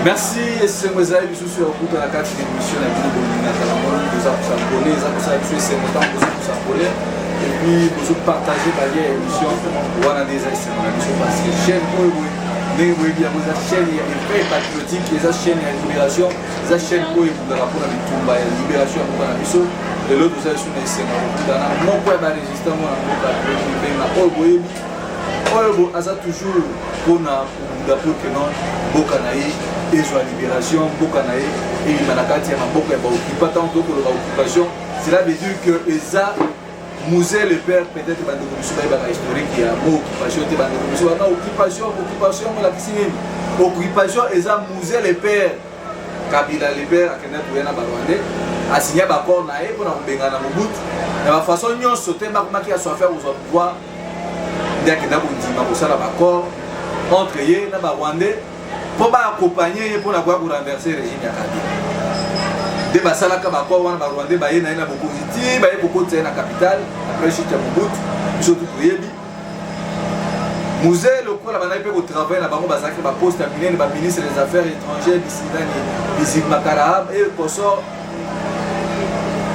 Merci, c'est moi qui suis sur la carte d'émission de la vidéo de la s'abonner, et puis vous partager la émission voilà des parce que chaîne chaîne patriotique, les chaînes de libération, les chaînes pour la libération de l'autre vous sur les scènes mon point de résistance toujours pour que non bokanaï et la libération bokanaï et manakati ya maboka ya baokipa tant que l'occupation cela veut dire que eza musée le père peut-être bande commission ba historique ya occupation te bande commission na occupation la kisini occupation eza musée le père Kabila le père akena tuyana ba Rwandais a signé ba accord na e pona mbenga na Mobutu na ba façon nyonso te makamaki ya so faire aux pouvoir ndakena bondima ko sala ba accord entre ye na ba Rwandais pour accompagner pour la renverser le régime ya Kabila. De basalaka ba ko wana ba Rwandais ba ye na beaucoup positif ba ye beaucoup de na capitale après chute ya Mobutu surtout kuyebi musée le ko la bana pe ko travailler na bango bazaki ba poste terminé ba ministre des affaires étrangères Bisidani Bisik Makaraab et Koso.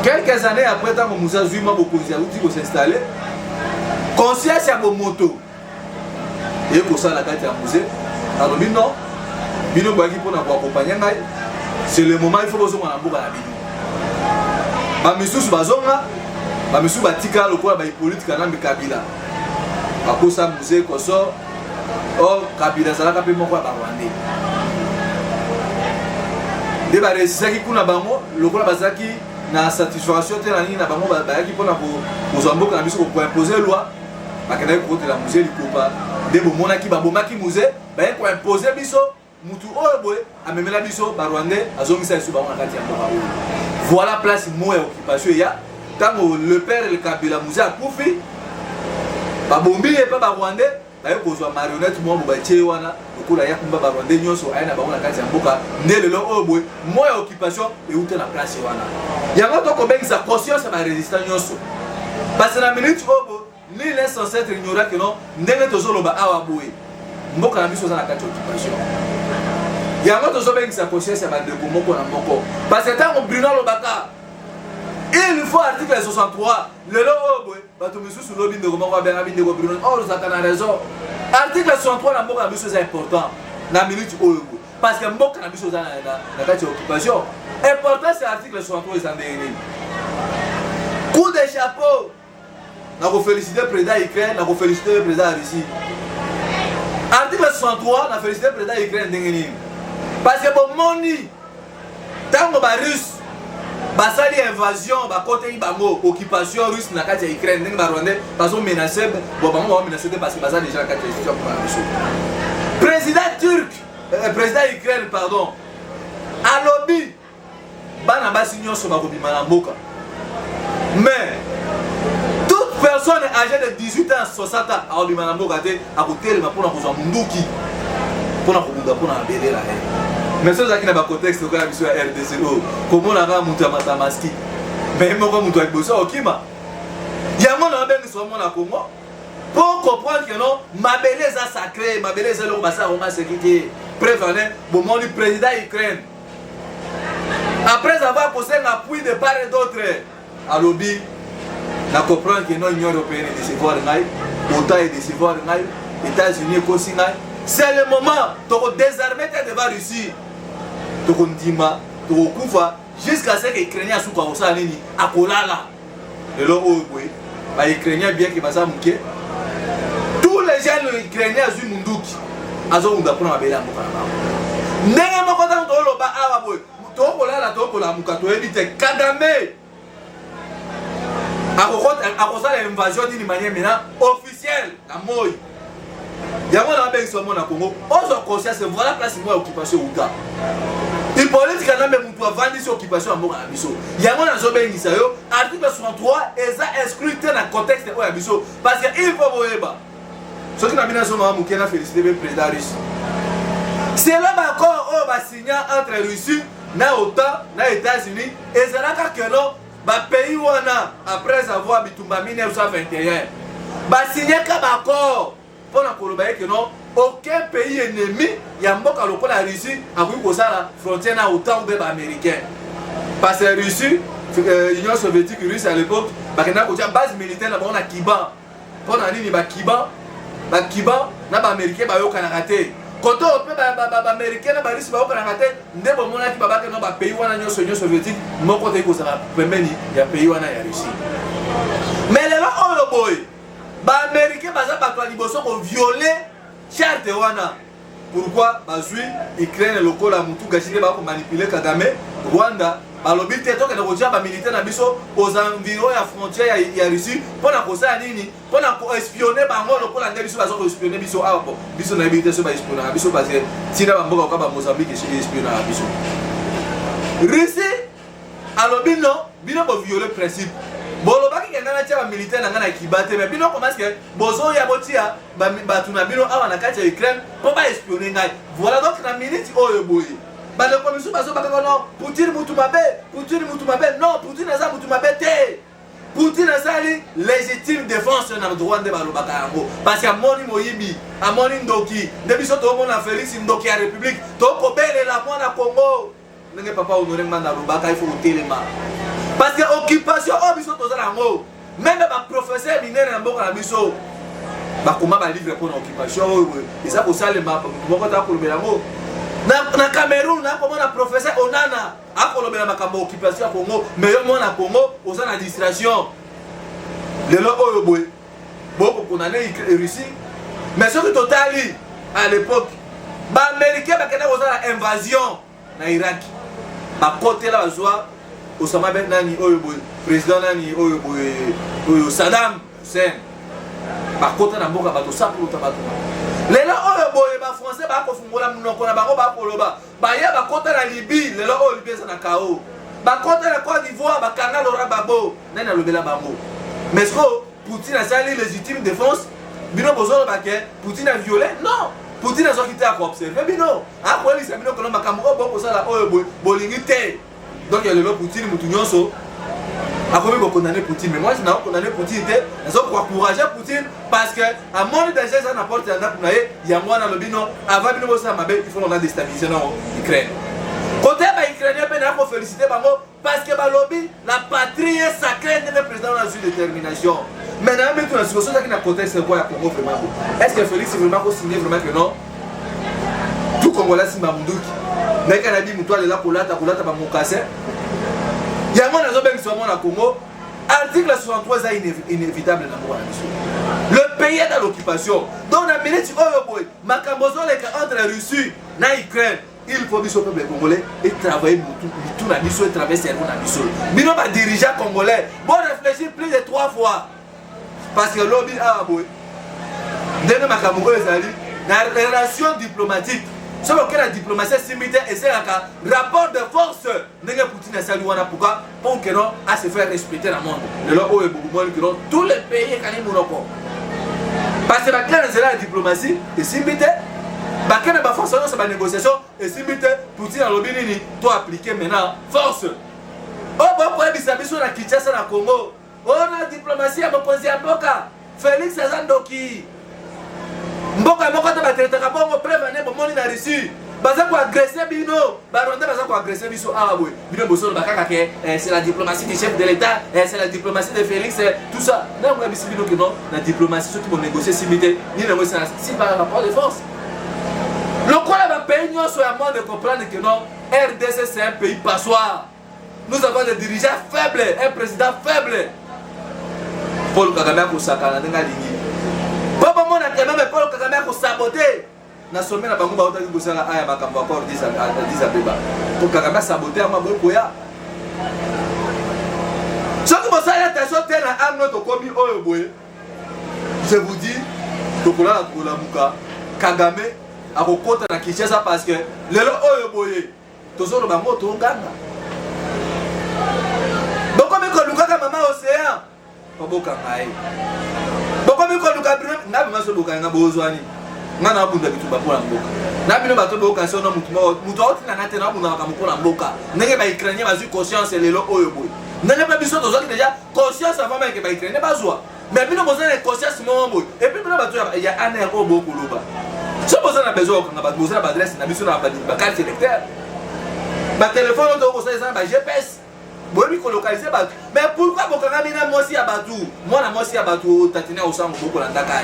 Quelques années après tant que musée Zuma beaucoup de s'installer conscience ya moto et ko ça la carte ya musée alors non bino baki pona ko accompagner ngai c'est le moment il faut que on amboka na bino ba misusu bazonga ba misusu batika lokola ba politique na Kabila akosa musée koso o Kabila zalaka pe moko ba Rwandais de ba resaki kuna bango lokola bazaki na satisfaction te na nini na bango ba yaki pona ko zamboka na biso ko imposer loi bakena ko te la musée likopa de bomona ki ba bomaki musée ba ko imposer biso mutu oyo boye amemela biso ba Rwandais azongisa biso bango na kati ya mboka oyo voilà place moya occupation ya tango le père le Kabila musée akufi ba bombi et pas ba Rwandais ba ko zo marionnette mo bo ba tie wana lokola ya kumba ba Rwandais nyonso ayina bango na kati ya mboka nelelo oyo boye moya occupation e uta na place wana yango to ko bengisa conscience ba résistant nyonso parce na minute oyo ni les censés être ignorant que non ndenge tozoloba awa boye mboka na biso za na kati occupation yango tozobengisa conscience ya bandeko moko na moko parce que tant Bruno Lobaka il faut article 63 lelo oyo bato misusu lobi ndeko moko benga bindeko Bruno ozaka na raison article 63 na mboka na biso c'est important na minute oyo parce que mboka na biso za na kati occupation important c'est article 63 ezandeni coup de chapeau na ko féliciter président Ukraine na ko féliciter président Russie article 63 na féliciter président Ukraine ndengeni parce que bon moni tango ba russe basali invasion ba côté ibango occupation russe na kati ya Ukraine ndenge ba Rwandais bazo menacer bon bango ba menacer parce que bazali déjà kati ya situation pour la président turc président Ukraine pardon alobi bana basi nyonso ba kobima na mboka mais toute personne âgée de 18 ans 60 ans a obima na mboka te akotelema pona kozwa munduki pona kobunda pona belela mais ça qui n'a pas contexte au cas de RDC comment on a monté à maski mais moi comme toi bossa okima ya mon na ben so mon na Congo pour comprendre que non ma beleza sacrée ma beleza lo basa on a sécurité prévenir bon mon président Ukraine après avoir posé un appui de part et d'autre à lobby na comprendre que non Union européenne de se voir ngai autant et de se voir ngai États-Unis aussi ngai c'est le moment de désarmer devant Russie to kondima to kufa jusqu'à ce que Ukrainien souka osa nini akolala lelo oyo ba Ukrainien bien que basa muke tous les jeunes Ukrainiens azu munduki azo unda pona mabela mboka na ndenge moko tango to loba awa boy to kolala to kola muka to ebite Kagame akosala invasion d'une manière maintenant officielle na moi yango na bengi so mona Congo ozo conscience voilà place moi occupation uta il politique na même mutu avandi sur occupation ya mboka na biso yango na zo bengi sa yo article 63 eza exclu na contexte oya biso parce que il faut boyeba ce qui na bina so mamu kena féliciter le président russe c'est là accord au ba signé entre Russie na OTAN na États-Unis ezalaka que non ba pays wana après avoir bitumba 1921 ba signé ka accord pour na koloba que non aucun pays ennemi ya mboka lokola Russie akoki kosala frontière na autant de américain parce que Russie Union soviétique russe à l'époque bakenda kotia base militaire na bona Kiba pona nini ba Kiba na ba américain ba yokana te koto pe ba américain na ba russe ba yokana te ndebo mona ki babaka no ba pays wana nyonso Union soviétique moko te kosala pembeni ya pays wana ya Russie mais lelo oyo boy ba américain baza bato liboso ko violer charte wana. Pourquoi bazui Ukraine lokola mutu gachite ba ko manipuler Kagame Rwanda balobi te to ke ko ba militaire na biso aux environs ya frontière ya Russie pona ko sa nini pona ko espionner bango lokola nde biso bazo ko espionner biso apo biso na militaire so ba espionner biso parce que tina ba mboka ko ba Mozambique e espionner biso Russie alobi no bino bo violer principe bolo baki ngana tia ba militaire na ngana kibate mais bino commence que bozo ya botia ba tuna bino awa na kati ya Ukraine po ba espionner ngai voilà donc na minute oyo boye ba le commission bazo baka no Poutine mutu mabe non Poutine aza mutu mabe te Poutine azali légitime défense na droit de balobaka yango parce que amoni moyibi amoni ndoki de biso to mona Félix Ndoki ya République to ko belela mwana Congo ndenge papa honoré manda lobaka il faut telema parce que occupation obiso tozala ngo même ba professeur minere na mboka na biso ba koma ba livre pour occupation eza ko salema moko ta ko lobela ngo na Cameroun na ko mona professeur Onana a ko lobela makambo occupation Congo mais yo mona Congo oza na distraction lelo oyo boy boko condamner Russie mais ce que totali à l'époque ba américain ba kena oza na invasion na Irak ba côté la bazwa Osama Ben Nani oyo boy président nani oyo boy Saddam Hussein ba kota na mboka bato sapu tabato lelo oyo boy ba français ba ko fungola munoko na bango ba koloba ba ya ba kota na Libye lelo oyo Libye na kao ba kota na Côte d'Ivoire ba kanga Laurent Gbagbo nani alobela bango mais ko Poutine a sali légitime défense bino bozolo ba ke Poutine a violé non Poutine a sorti à observer bino a ko elisa bino kono makambo boko sala oyo boy bolingi te. Donc il y a le Poutine Moutounionso a commis pour condamner Poutine mais moi je n'ai pas condamné Poutine je pour encourager Poutine parce que à mon déjà ça n'apporte un gap il y a moi dans le bino avant bino ça m'a il faut on a déstabiliser dans l'Ukraine côté ba ukrainien peut n'a féliciter bango parce que ba lobby la patrie est sacrée de le président dans une détermination maintenant mais tout la situation qui n'a contexte quoi ya Congo vraiment est-ce que Félix vraiment ko signer vraiment que non tout Congolais si Mamunduki mais quand on a dit que là pour ba mokase yango nazo bengi somo na Congo article 63 est inévitable na mboka na le pays est dans l'occupation donc na minute oyo boy makambo zo leka entre la Russie na Ukraine il faut biso peuple congolais et travailler tout na biso et traverser na biso bino ba dirigeant congolais bon réfléchir plus de 3 fois parce que lobby a boy dès makambo ezali na relation diplomatique. Sauf que la diplomatie similitaire et c'est un rapport de force. N'est-ce Poutine a salué pourquoi pour que non à se faire respecter dans le monde. Le logo est beaucoup moins que tous les pays qui ont monopole. Parce que la diplomatie est similitaire. Parce que la force de la négociation est similitaire. Poutine a lobby nini toi appliquer maintenant force. Oh bon pour les sur la Kinshasa na Congo. On a diplomatie à m'opposer à Mboka. Félix Ndoki. Mboka moko ta batraiter ka bongo prévenir bomoni na Russie baza ko agresser bino ba Rwanda baza ko agresser biso boy bino boso bakaka ke c'est la diplomatie du chef de l'état c'est la diplomatie de Félix tout ça na ko bisi bino que non la diplomatie surtout pour négocier simité ni na mo si par rapport de force le quoi va pays nous soit à moins de comprendre que non RDC c'est un pays passoire nous avons des dirigeants faibles un président faible Paul Kagame ko sakana nga lingi Papa mona quand même Paul Kagame ko saboter na sommet na bango ba otaki ko sala aya makambo encore 10 abeba Paul Kagame saboter ama boyo ya Soki bo sala attention tena amno to komi oyo boye je vous dis to kola ko la muka Kagame akokota na Kinshasa parce que lelo oyo boye to solo bango to nganga Boko me ko lukaka mama océan Boka ngai Boko mi ko luka bino na bima so boka nga bozwani ngana bunda bitu ba pola mboka na bino bato boka so no mutu oti na ngate na bunda ka mukola mboka ndenge ba ukrainien bazu conscience lelo oyo boy ndenge ba biso tozo ki déjà conscience avant même que ba ukrainien bazwa mais bino bozana conscience mo boy et puis bino bato ya aner ko boko loba Si vous avez besoin de l'adresse, vous avez une carte électeur. Le téléphone, vous avez un GPS. Vous pouvez localiser. Mais pourquoi vous avez un moisi à Batou? Moi, je suis à Batou, je suis au beaucoup de Dakar.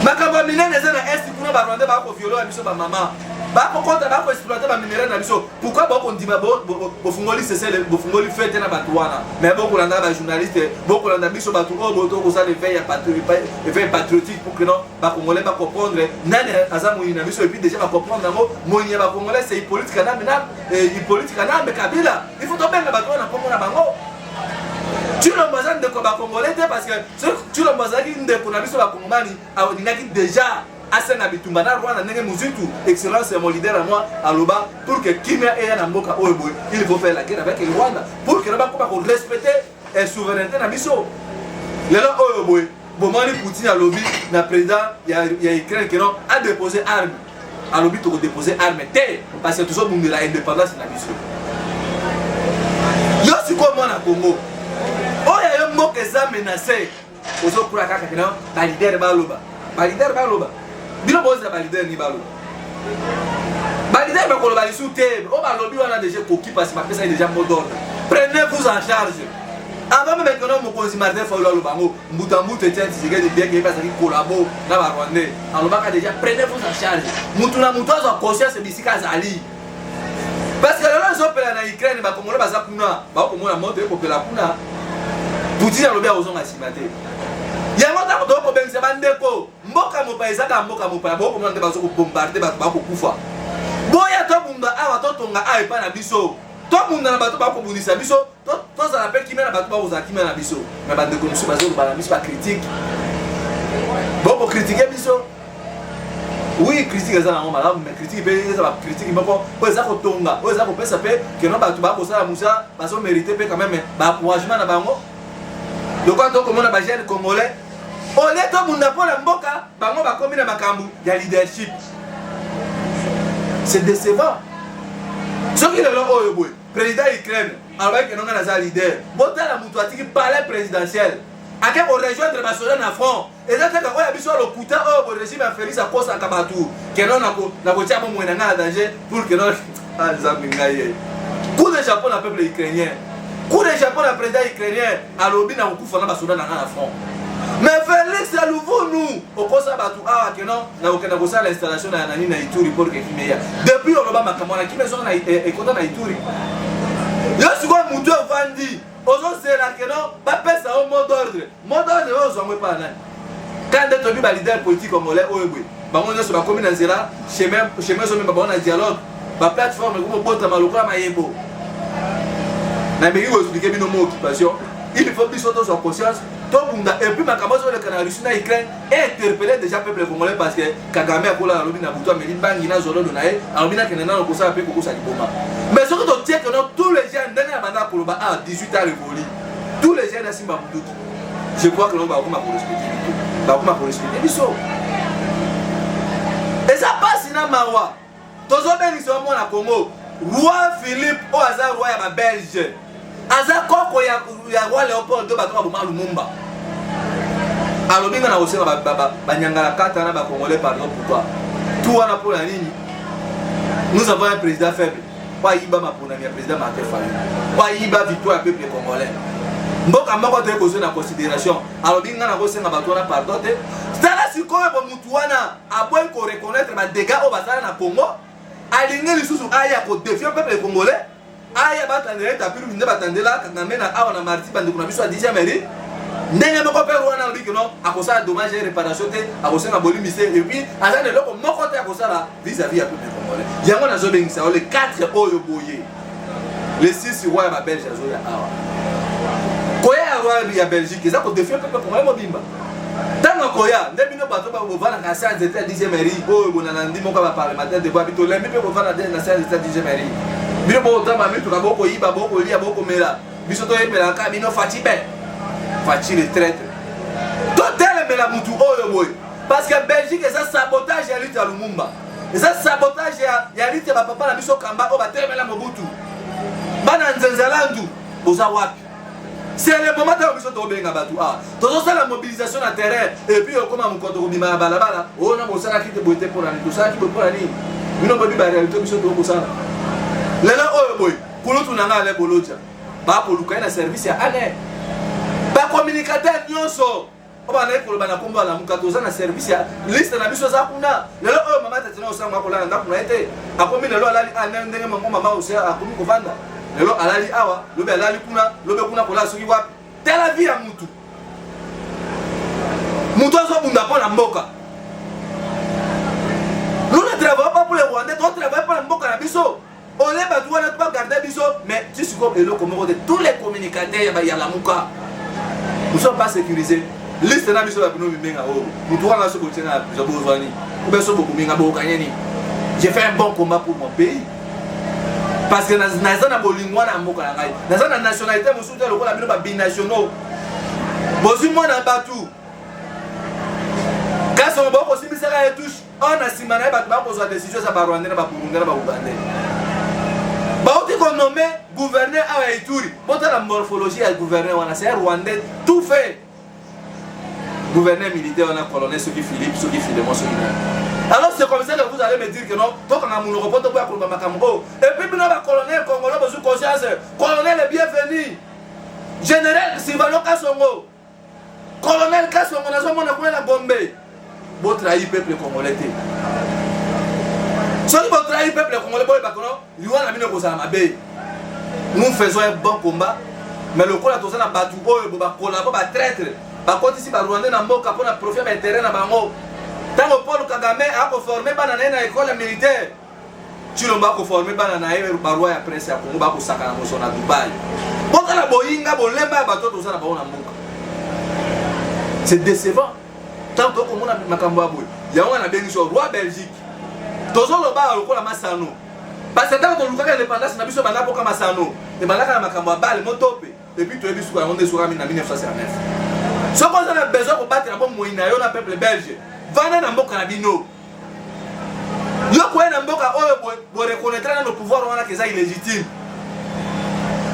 Ma campagne est dans l'Est, pour nous, on va violer ma maman. Pourquoi on dit que Fungoli c'est le Fungoli fait na Batouana mais beaucoup de journalistes beaucoup de biso batu o boto ko ça de veille patriotique pour que non ba congolais pas comprendre nani azamu ina biso et puis déjà va comprendre ngo monia ba congolais c'est politique na mina et politique na me Kabila il faut tomber na Batouana pour na bango tu le bazan de ko ba congolais parce que tu le bazan qui de ko na biso ba congomani a dinaki déjà Asena Bitumbana Rwanda Nenge Muzitu, excellence c'est mon leader à moi, à Loba, pour que Kimia et Namoka Oeboy, il faut faire la guerre avec le Rwanda, pour que le Rwanda respecte la souveraineté de Misso. Le Oeboy, Bomani Poutine à Lobby, le président, il y a écrit que non, a déposé armes. À Lobby, tu as déposé armes, parce que tout ça, nous avons l'indépendance de la Misso. Yo, c'est quoi moi, au Congo? Oh, il y a un mot que ça menacé. Aux autres, pour la carte, la leader Baloba. La leader Baloba. Bino boza valider ni balo. Valider me kolo bali soute. O ba lobby wana déjà coquille parce que ça est déjà mot d'ordre. Prenez-vous en charge. Avant même que non mon conseiller Martin faut lo bango. Mbutambu te tient si gars de bien qui passe qui collabo na ba Rwandais. Alors ba déjà prenez-vous en charge. Mutuna muto za conscience bisika zali. Parce que là ils ont pela na Ukraine ba komona ba za kuna. Ba komona moto ko pela kuna. Poutine lobby a ozonga simate. Yango ta ko ko benza bandeko mboka mopaisa ka mboka mopa boko mwana bazo ko bombarder ba ko kufa boya to bunda awa to tonga ai pa na biso to bunda na bato ba ko bundisa biso to za rappel ki mena bato ba uza ki mena biso mais bandeko musu bazo ba na biso ba critique boko critiquer biso oui critique za na ngoma la mais critique pe za ba critique boko po za ko tonga po za ko pesa pe que non bato ba ko sala musa bazo mériter pe quand même ba encouragement na bango. Donc quand on commence à jeune congolais, on est tout le monde pour la mboka, bango ba komi na makambu ya leadership. C'est décevant. Ce qui est là oh boy, président Ukraine, alors que non na za leader, bota la mutu atiki palais présidentiel. Ake on rejoindre Barcelone na front. Et ça fait que oya biso le putain oh le régime a fait ça cause à Kabatu. Que non na ko tia mo na na danger pour que non ah zamingaye. Coup de Japon na peuple ukrainien. Coup de Japon le président ukrainien a lobby na kufa na basoda na front. Mais Félix a nouveau nous au kosa batu ah que non na okena kosa l'installation na nani na Ituri pour que kimeya. Depuis on ba makamona ki maison na ekota na Ituri. Yo siko mutu vandi. Ozo sera que non ba pesa au mot d'ordre. Mot d'ordre ozo ngwe pa nani. Quand tu as un leader politique congolais oyebwe. Ba ngone so ba komi na zera chemin zo memba ba na dialogue. Ba plateforme ko bota malokwa mayebo. Il faut que nous soyons conscients. Et puis, ma camarade sur le canal russe na Ukraine est interpellé déjà le peuple congolais parce que Kagame a collé à l'objet na Boutou, mais il bangi na zolo donaye, alors bien que nous n'avons pas appelé beaucoup ça du moment. Mais ce que tu tiens que tous les jeunes dernière mandat pour le bas à 18 ans révolu, tous les jeunes à Simba Boutou, je crois que l'on va beaucoup respecter, va beaucoup respecter. Et ça passe dans Marois. Tous les gens qui sont à Congo, roi Philippe au hasard roi ya Belge. Aza koko ya roi Léopold do bato ba Lumumba. Alors binga na osema ba nyangala kata na ba congolais pardon pourquoi? Tout wana pour la ligne. Nous avons un président faible. Pas iba ma pour na président Martin Fayulu. Pas iba victoire peuple congolais. Mboka moko te kozo na considération. Alors binga na osema bato na pardon te. Stala sikoyo bo mutu wana aboy ko reconnaître ba dégâts au basala na Congo. Alingi lisusu aya ko défier peuple congolais. Aya batandela tapiru nde batandela Kagame na awa na marti bande kuna biso a 10e mairie ndenge moko pe wana lobi non akosa dommage et réparation te akosa na bolimise et puis azana loko moko te akosa la vis-à-vis ya peuple congolais yango na zo bengisa le 4 oyo boye le 6 roi ya Belge azo ya awa koya roi ya Belgique za ko défier peuple congolais mobimba tanga koya nde bino bato ba bovana na séance d'état 10e mairie oyo bonana ndi moko ba parlementaire de bois bito lembi pe bovana na séance d'état 10e mairie bino botama mitu ka boko yiba boko lia boko mela biso to yemela ka bino faci be faci le traître to tele mela mutu oyo boy parce que Belgique ça sabotage ya lutte ya Lumumba ça sabotage ya lutte ba papa na biso kamba o ba tele mela Mobutu bana nzenzalandu oza wapi C'est le moment où nous sommes bien abattus. Tout ça, la mobilisation à terrain. Et puis, comment on compte au bima balabala. Oh, non, ça qui te boite pour l'année. Tout ça qui peut pour l'année. Nous n'avons pas vu la réalité, nous sommes pour ça. Là, oh, boy. Pour nous, on a un boloja. Pas pour le service à aller. Pas communicateur, nous sommes. On va aller pour le banakomba la mukatoza na service ya liste na biso za kuna. Lelo oh mama tatina osanga ko la ndaku na ete. Akomi lelo alali anendenge mama osia akomi ko vanda. Lelo alali awa, lobe alali kuna kola soki wapi. Tela vie ya mutu. Mutu azo bunda pona mboka. Nous ne travaillons pas pour les Rwandais, on travaille pour la mboka na biso. On est battu, on n'a pas gardé biso, mais tu sais comme Elo comme tous les communicateurs il y a la muka. Nous ne sommes pas sécurisés. Liste na biso la bino bimenga o. Mutu wana so botenga za bozwani. Ou bien so bokuminga bokanyeni. J'ai fait un bon combat pour mon pays. Parce que naza na bolingwa na mboka na ngai. Naza na nationalité mosusu lokola bino ba binationaux. Bozu mona batu. Kaso mboko simisaka etouche. On a simana ba ba kozwa décision za ba Rwandais na ba Burundi na ba Ugandais. Ba oti ko nommé gouverneur à Ituri. Bota la morphologie à gouverneur wana c'est Rwandais tout fait. Gouverneur militaire, on a colonel, ceux qui Philippe, ceux qui Philémon, ceux qui non. Alors c'est comme ça que vous allez me dire que non, tant qu'on a mon repos, on va Makambo. Et puis nous avons colonel congolais, besoin de conscience. Colonel est bienvenu. Général Sylvano Kassongo. Colonel Kassongo, nous avons la bombe. Vous trahissez le peuple congolais. Si vous trahissez le peuple congolais, nous faisons un bon combat. Mais le combat, tout ça, on a battu, on a traître. Par contre, ici, les Rwandais n'ont pas profité de terrain. Tant que Paul Kagame a formé dans l'école militaire, tu n'as pas formé dans l'école après ça, on va pour Sakana à Dubaï. C'est décevant. Tant que on a Makamboabou, il y a un béni sur roi Belgique. Tous les bas au la Massano. Parce que tant que on a l'indépendance, on a vu ce mandat pour Massano. Et maintenant, Makamboabal, le motopé. Et puis tu as vu ce qu'on a sur 1959. Ce qu'on a besoin pour battre la bombe moïna, il y a un peuple belge. Vana na mboka na bino. Yo ko na mboka oyo bo reconnaître nos pouvoirs wana que ça illégitime.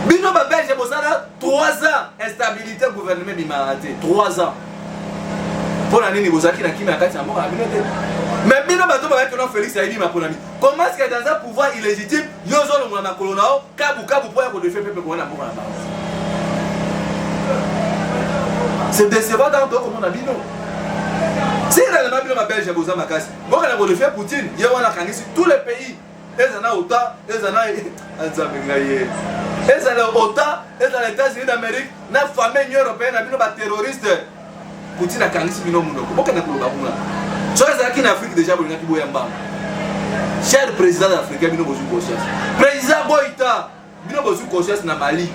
Bino ba belge bo sala 3 ans instabilité gouvernement bimarate 3 ans. Pour la nini bozaki na kimi akati na mboka na bino te. Mais bino ba to ba que non Félix Aïdi ma ponami. Comment est-ce que dans un pouvoir illégitime yo zo lo na kolonao kabu pour ya ko défaire peuple ko na mboka na bango. C'est décevant dans tout comme on a dit non. Si réellement bien ma Belge boza makasi. Bon quand on le fait Poutine, il y a on a kanisi tous les pays. Ils en a autant, ils en a Azabingaye. Ils en a autant, ils en a États-Unis d'Amérique, na famille européenne na bino ba terroriste. Poutine a kanisi bino mundo. Bon quand on le ba muna. So ezaki na Afrique déjà bolinga kiboya mbamba. Cher président africain bino bozu conscience. Président Goïta bino bozu conscience na Mali.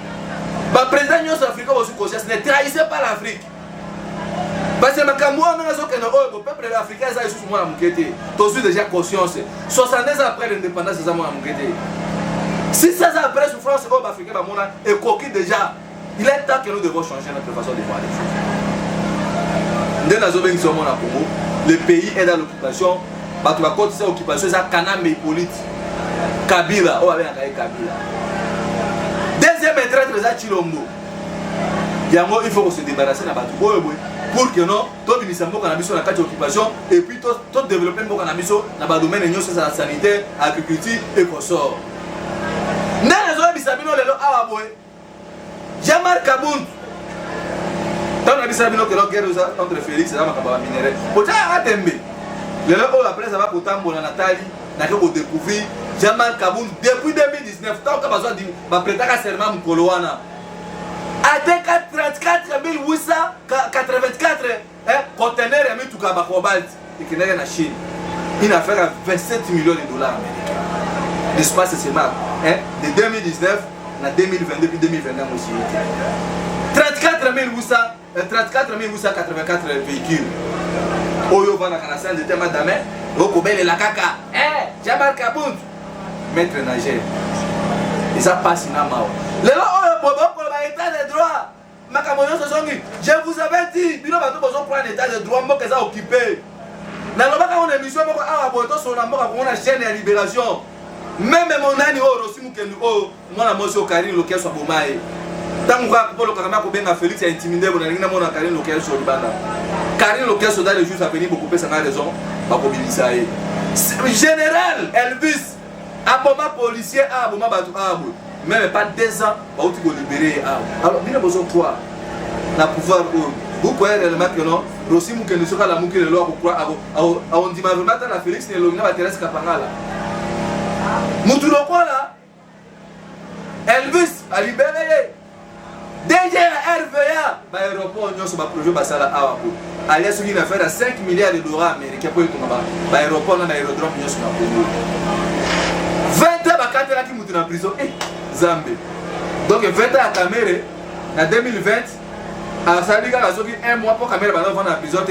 Le président de l'Afrique ne trahissez pas l'Afrique. Parce que le peuple africain a sous moi la déjà conscience. 70 ans après l'indépendance, c'est ça moi la 600 ans après la souffrance, l'Africain est coquille déjà. Il est temps que nous devons changer notre façon de voir les choses. Le pays est dans l'occupation. Tu vas continuer l'occupation, c'est Kaname et Hippolyte. Kabila, on va aller à Kabila. Deuxième traître de Chilombo. Il faut se débarrasser de la bataille pour que non, tout le ministère de l'occupation et puis tout développer dans le domaine de la santé, l'agriculture et consort. Jean-Marc Kabound. Tant que nous avons que guerre entre Félix et la minérale. Pour ça, la presse va pour Nathalie, n'a pas découvert Jean-Marc Kabound depuis 2019. Tant que besoin de prêter un serment Mukoloana. À 34 884 conteneurs et mis tout à Bakobalt et qui n'est en Chine. Une affaire à 27 millions de dollars américains. L'espace c'est mal. De 2019 à 2022 puis 2021 aussi. 34 884 véhicules. Oyo va na canassan de tema dame. Oko belle la caca. Jean-Marc Kabound. Maître nageur. Et ça passe na mao. Le état de droit. Je vous avais dit, nous avons besoin de l'état de droit, nous avons occupé. Dans le émission, nous avons une chaîne de libération. Même mon ami, moi, la motion Karine, le soit Bomaï. Tant que Paul Kagame a bien Félix a intimidé, on a rien à mon Karine Local sur le banda. Karine Local sur le juste à venir pour couper sa raison, pas pour mobiliser. Général Elvis, aboma policier, aboma batou, même pas 2 ans, bah où tu peux libérer. Alors, bien besoin quoi? Na pouvoir vous croyez réellement que non? Rossi mouke ne sera la mouke de l'or pour croire on dit ma vraiment la Félix ne l'omina va Thérèse Kapangala. Moutulo quoi là? Elvis a libéré. DG RVA, l'aéroport, nous sommes projet Basala Awako. Alias, une affaire à 5 milliards de dollars américains pour l'aéroport, l'aérodrome, nous sommes à Congo. 20 ans, Bakatela qui moutent en prison. Zambé. Donc 20 ans à Caméré, en 2020, à Saliga, il y a 1 mois pour Caméré, il va en prison.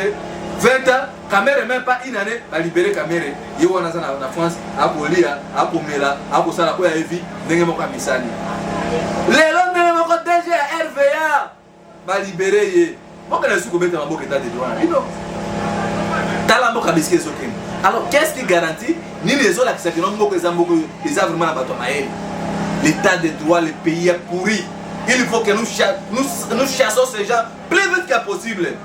20 ans, Caméré, même pas une année, il va libérer Caméré. Il y a en France, à Polia, à Pomela, à Posala, à Evi, n'est pas Misani. Les hommes de DG RVA va libérer. Moi, je suis combien de temps d'état de droit. Alors, qu'est-ce qui garantit? Ni les autres qui sont vraiment à l'état de droit, le pays est pourri. Il faut que nous chassons ces gens plus vite que possible.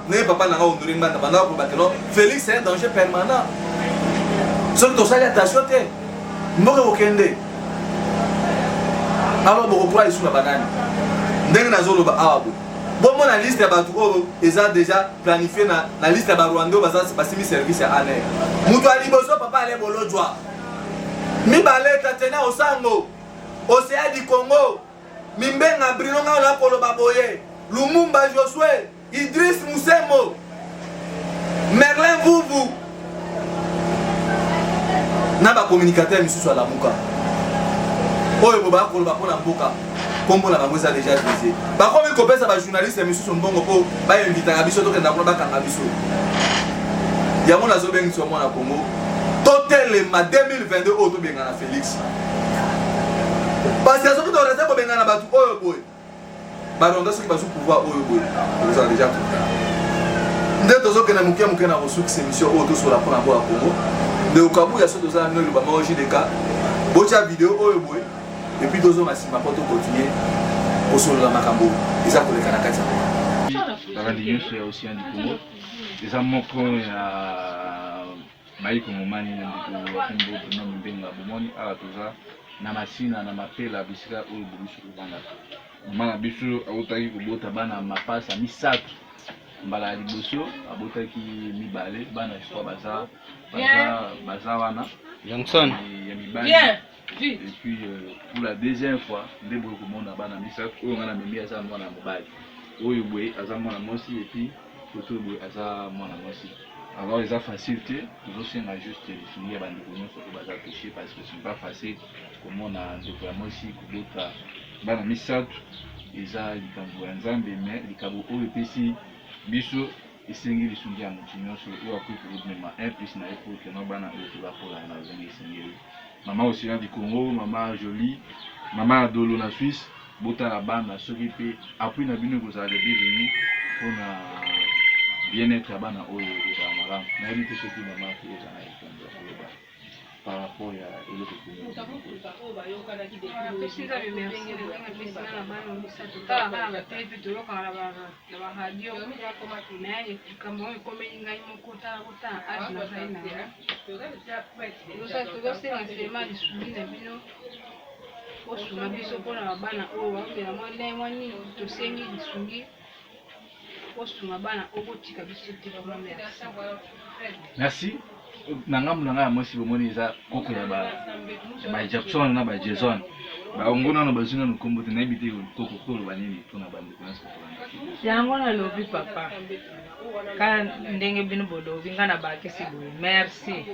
Félix, c'est un danger permanent. Ce que tu as attention, alors, on croit sur la banane. Bon, la liste est déjà planifiée. La liste est Rwanda, c'est service à l'année. Moutouali Bozo, papa, allez, Bolo, Joie. Mibale, Tatena, Osango, Océan du Congo, Mimbenga, Brinonga, Napolo Baboye, Lumumba Josué, Idriss Moussemo, Merlin Vouvou. N'a pas communicateur, monsieur, sur la Mouka. Oye boba ko ba ko na mboka kombo na bango za déjà visé ba ko mi kopesa ba journaliste misusu mbongo po ba invita biso to kenda ko ba kanga biso ya mona zo bengi so mona Congo totel ma 2022 o to benga na Félix parce que so to reza ko benga na batu oyo boy ba ronda so ki ba su pouvoir oyo boy vous avez déjà tout ndeto zo kena mukia na ressources ces missions o to so la pona bo Congo de okabu ya so to za no le ba manger des cas bocha vidéo oyo boy. Et puis deux hommes assis ma pote continuer au sol de la Macambo. Et ça pour les Kanakata. La radio c'est aussi un Congo. Les amoko ya maiko momani na ndiko wakimbo na mbenga bomoni ala toza na machine na mapela bisika oyo burusu kubanga. Mama biso awutaki kubota bana mapasa misatu. Mbala liboso abotaki mibale bana swa baza wana. Johnson. Bien. Et puis pour la deuxième fois, des beaucoup de monde a ban mis ça, on a mis à ça moi na mobile. Oyo boy à ça moi na mosi et puis photo boy à ça moi na mosi. Alors les a facilité, toujours c'est juste finir bande de nous sur le bazar touché parce que c'est pas facile comme on a déploiement aussi que d'autres ban mis ça ils a likambo nzambe mais likambo oyo pesi biso isengi lisungi ya mutinyo sur oyo akuko même un plus na pour que no bana oyo ba pour la zengi isengi. Maman aussi du Congo, maman jolie, maman Adolo na Suisse, bota la bande, soki pe appui na bino ko za bienvenue pour na bien-être à bana oyo za malam. Na éviter soki maman qui est na ikonda par rapport à l'autre Congo. Merci. Nangam nanga mosi bomoni za koko ya ba Jackson na ba Jason ba ongona na bazuna no kombote na ibite koko kolo banini tuna bande kunasa ko yango na lobi papa ka ndenge bino bodo binga na ba kesi bo merci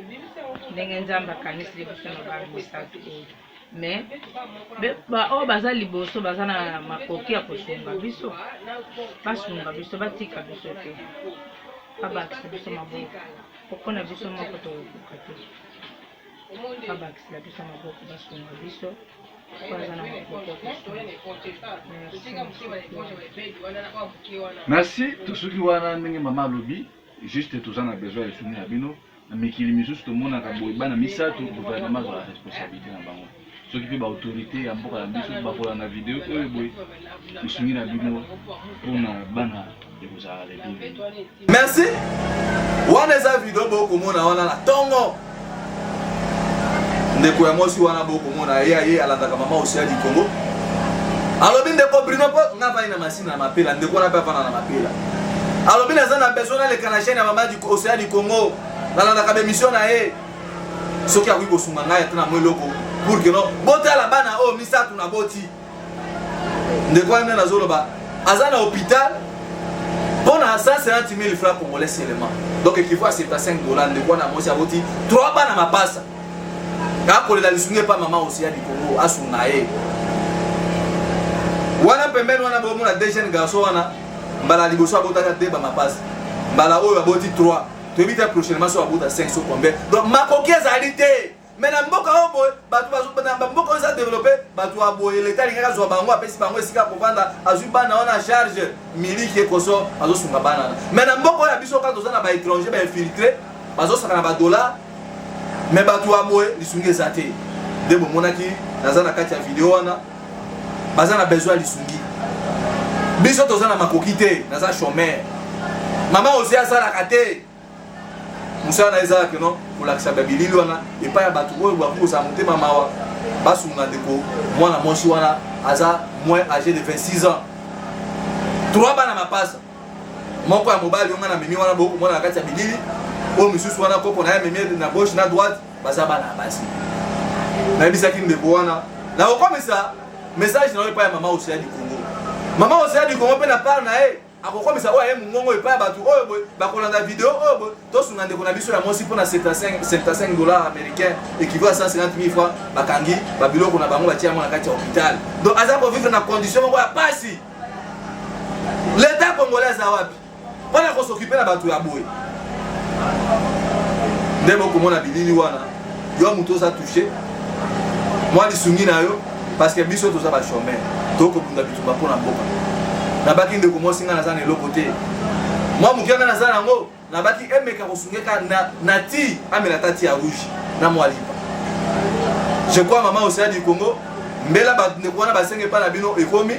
ndenge nzamba kanisi liboso na ba misatu mais ba o baza liboso baza na makoki ya kosunga biso basunga biso batika biso te abakisa biso maboko okona biso moko to kokate abakisa biso maboko basunga biso baza na makoki. Merci tout ce qui wana ndenge mama lobi juste tous en a besoin de soutenir bino mais qui les misusu to mona ka boy bana misatu gouvernement za responsabilité na bango soki mpe baautorité ya mboka na biso bakola na video oyo boye lisungi na bino mpona bana ekozala lebive. Merci. Wana eza video bokomona wana na ntongo ndeko ya mwasi wana bokomona ye alandaka mama Océan du Congo alobi ndeko Bruno mpo nga vai na masine na mapela ndeko wana mpe avana na mapela alobi naza na besoin naleka na chaîne ya mama Océan du Congo nalandaka bemission na ye soki akoki kosunga ngai ata na mwa eloko pour que no botala bana oyo misato na boti ndeko wana nazoloba aza na hôpital mpona 150 000 francs congolais seulement donc ekivaut à $75 ndeko wana mwasi aboti 3 bana mapasa akolela lisungi pa mama Océan du Congo asunga ye wana pembeni wana bomona deux jeunes garçons wana mbala liboso abotaka 2 bamapasa mbala oyo aboti 3 toyebi te prochainement so abota 5 so combien donc makoki ezali te mais na mboka oyo boye bato mboka oyo eza développé bato ya boye leta alingaka azwa bango apesi bango esika kovanda azwi bana wana charge miliki ekoso azosunga bana wana mais na mboka oyo ya biso kaka toza na baétranger bainfiltré bazosaka na badollar mais bato ya boye lisungi eza te nde bomonaki naza na kati ya video wana baza na besoin ya lisungi biso toza na makoki te naza chômeur mama osi asalaka te musala na ezalaka no kolakisa babilili wana epai ya bato oyo bakozala motema mawa basunga ndeko mwana mwasi wana aza moins âgé de 26 ans 3 bana mapasa moko ya mobali onga na memi wana bokomona na kati ya bilili oyo misusu wana koko na ye memi na gauche na droite baza bana ya basi nayebisaki ndeko wana na kokomisa message na oyo epai ya mama Océan du Congo mama Océan du Congo mpe na part na ye akokomisa oyo aye mongongo epai ya bato oyo boye bakolanda video oyo boye tosunga ndeko na biso ya mwasi mpona $75 américain équivaut à 150 000 francs bakangi babiloko na bango batia yango na kati ya hôpital donc aza kovivre na condition moko ya pasi l'état congolais aza wapi mpona kosokipe na bato ya boye nde bokomona bilili wana yo moto oza touché mwa lisungi na yo parce que biso toza bachômeur tokobunda bitumba mpona mboka nabaki ndeko mwasi nga naza na eloko te mwa moke nga naza nango nabaki emeka kosungeka na ti amela tati ya rouge na mwa lipa je crois mama Océan du Congo mbela bandeko wana basenge epai na bino ekomi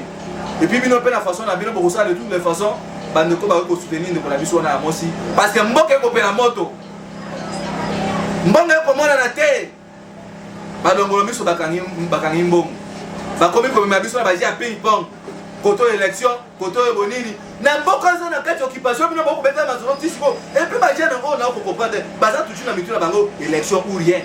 epuis bino mpe na façon na bino bokosala de toutes les façons bandeko bakoki kosoutenir ndeko na biso wana ya mwasi parce que mboka ekopela moto mbongo ekomonana te balongolo biso bakangi mbongo bakomi komema biso na baji ya ping pong koto élection koto bonini na mboka za na kati occupation bino boko beta mazoro tisiko et puis ba jeune on na ko comprendre baza tuchu na mitu na bango élection ou rien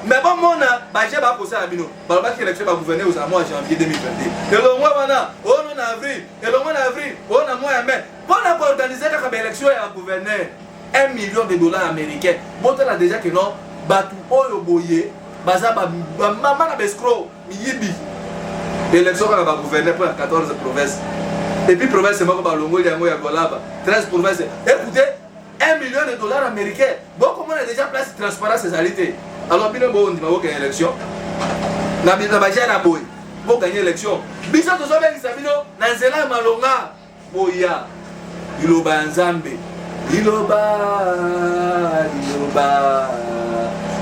mais bon mona ba je ba ko sa bino ba ba élection ba gouverner aux mois janvier 2022 et le mois wana on en avril et le mois d'avril on a mois ya mai pour organiser ka élection ya gouverner $1 million américains bon là déjà que non batu oyo boye baza ba mama na bescro miyibi élection quand on va gouverner pour la 14 provinces et puis province c'est moi qui balongo yango ya golaba 13 provinces écoutez $1 million américains bon comment on a déjà place transparence ces alités alors bino bon on dit ba gagner élection na bino ba jana boy pour gagner élection biso to so bengi sabino na nzela malonga boya iloba nzambe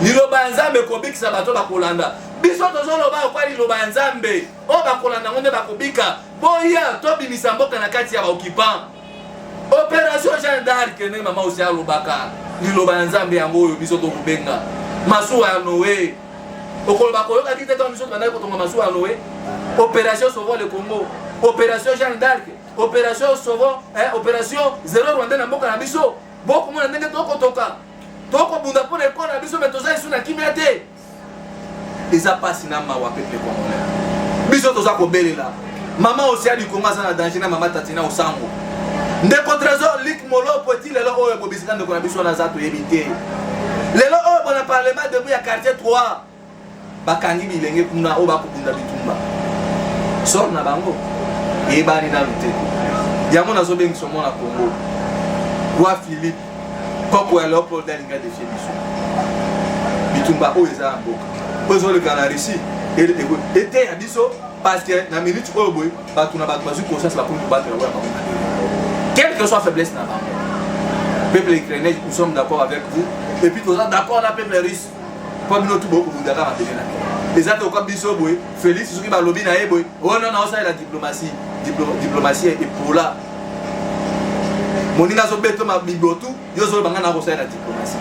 liloba nzambe kobikisa bato bakolanda biso tozoloba kwa liloba nzambe o bakolanda ngonde bakobika boya tobimisa mboka na kati ya baoccupant opération Jeanne d'Arc ne mama Océan alobaka liloba nzambe yango oyo biso tokubenga masuwa ya Noé okoloba koyoka kite to biso tanda kotonga masuwa ya Noé opération Sauvons le Congo opération Jeanne d'Arc opération Sauvons opération Zéro Rwanda na mboka na biso boko mona ndenge tokotoka tokobunda mpona ekona na biso me toza isu na kimia te eza pasi na mawa peuple congolais biso toza kobelela mama Océan du Congo aza na danger na mama Tatina Osango ndeko trésor lik molopo eti lelo oyo bobisika ndeko na biso na za toyebi te lelo oyo bona parlement debout ya quartier 3 bakangi bilenge kuna oyo bakobunda bitumba sor na bango eyebani nanu te yango nazobengisa mwana Congo roi Philippe koko ya Léopold alinga defie biso bitumba oyo eza ya mboka oyo ezoleka na Russie ete ya biso parce que na minute oyo boye bato na bato bazwi conscience bakomi kobatela oyo ya bango quelle que soit faiblesse na bango peuple ukrainien nous sommes d'accord avec vous et puis toza d'accord na peuple russe mpo bino tu bokobundaka mabele na bino eza te oka biso boye Félix soki balobi na ye boye oh non non ça la diplomatie epola moninga azobeto mabibotu yo zolo banga na kosala la diplomatie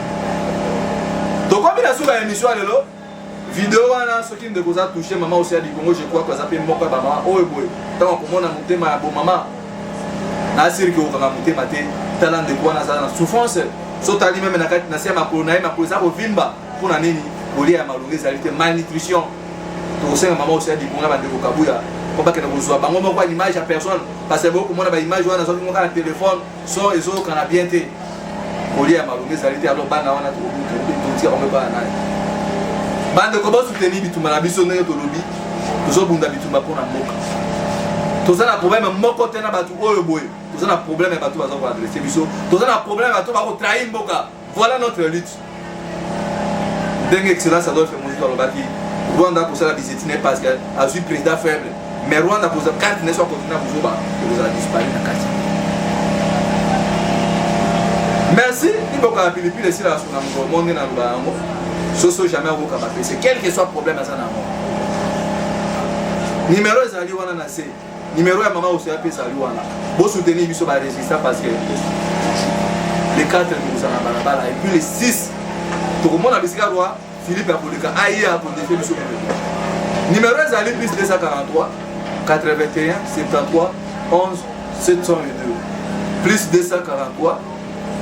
tokomi na suka émission lelo vidéo wana soki ndeko za toucher mama aussi ya Congo je crois que ça peut moko ba mama oyo boye tant komona motema ya bo mama na siri ko kanga motema te talent de quoi na za na souffrance so tali même na kati na sia makolo na ye makolo za ko vimba pona nini kolia ya malungu ezali te malnutrition to senga mama aussi ya Congo ba ndeko kabuya ko ba kena bozwa bango moko image ya personne parce que beaucoup mona ba image wana so ko na téléphone so ezo kana bien te kolia ya malungu ezali te alors bana wana to tia on ba na bande ko ba soutenir bituma na biso ndenge to lobi to bunda bituma pona mboka to za na problème moko te na batu oyo boye to za na problème batu bazo ko adresser biso to za na problème batu ba ko trahir mboka voilà notre lutte ndenge excellence Adolphe Muzitu alobaki Rwanda pour ça la visite n'est pas qu'elle a eu président faible mais Rwanda pour ça carte n'est soit continue à vous ba vous a disparu na kati merci iboka la Philippines ici là sur na monde na lubango soso jamais au kaba c'est quel que soit problème à ça na mo numéro ezali wana na se numéro ya mama aussi a pesa ali wana bo soutenir biso ba résistant parce que les 4 nous en balabala et puis les 6 tout le monde a bisika roi Philippe Apolika aïe a pour défier biso numéro ezali plus 243 81 73 11 702 plus 243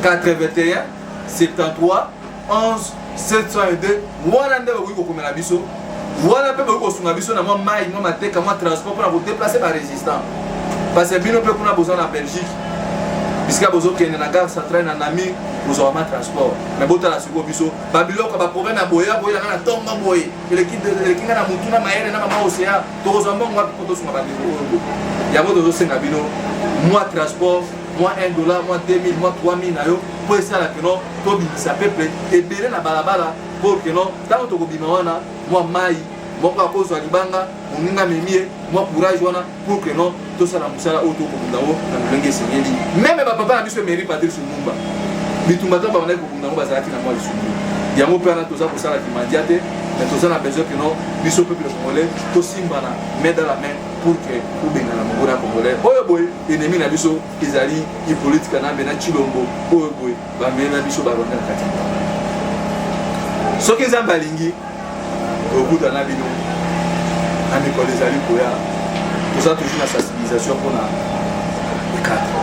81 73 11 702 wana nde bakoki kokomela biso wana mpe bakoki kosunga biso na mwa mai mwa mateka mwa transport mpona kodeplace barésistant parce que bino mpe kuna bozwa na Belgique bisika bozokende na gare centrale na Nami bozwa ma transport mais botala sikoyo biso babiloko baproblème ya boye boyelanga na ntongo boye elekinga na mutu na mayele na mama océan tokozwa mbongo wapi mpo tosunga bandeko oyo yango tozosenga bino mwa transport moins $1, moins 2000, moins 3000 nayo pour essayer que non to bimisa peuple ebele na balabala pour que non tant to bima wana moi mai moko akozwa libanga moninga memie moi courage wana pour que non to sala musala auto ko bundawo na ndenge senyeli même papa na biso mairie Patrice Lumumba bitumba to ba na ko bundawo bazalaki na moi lisumbu yango pe na to za ko sala kimadiate mais to za na besoin que non biso peuple congolais to simbana main dans la main pour que ou bien na mongona congolais oyo boy ennemi na biso ezali i politique na bena chilombo oyo boy ba mena biso ba ronda kati soki nzamba lingi okuta na bino na mikolo ezali koya toza toujours na sensibilisation pour na cadre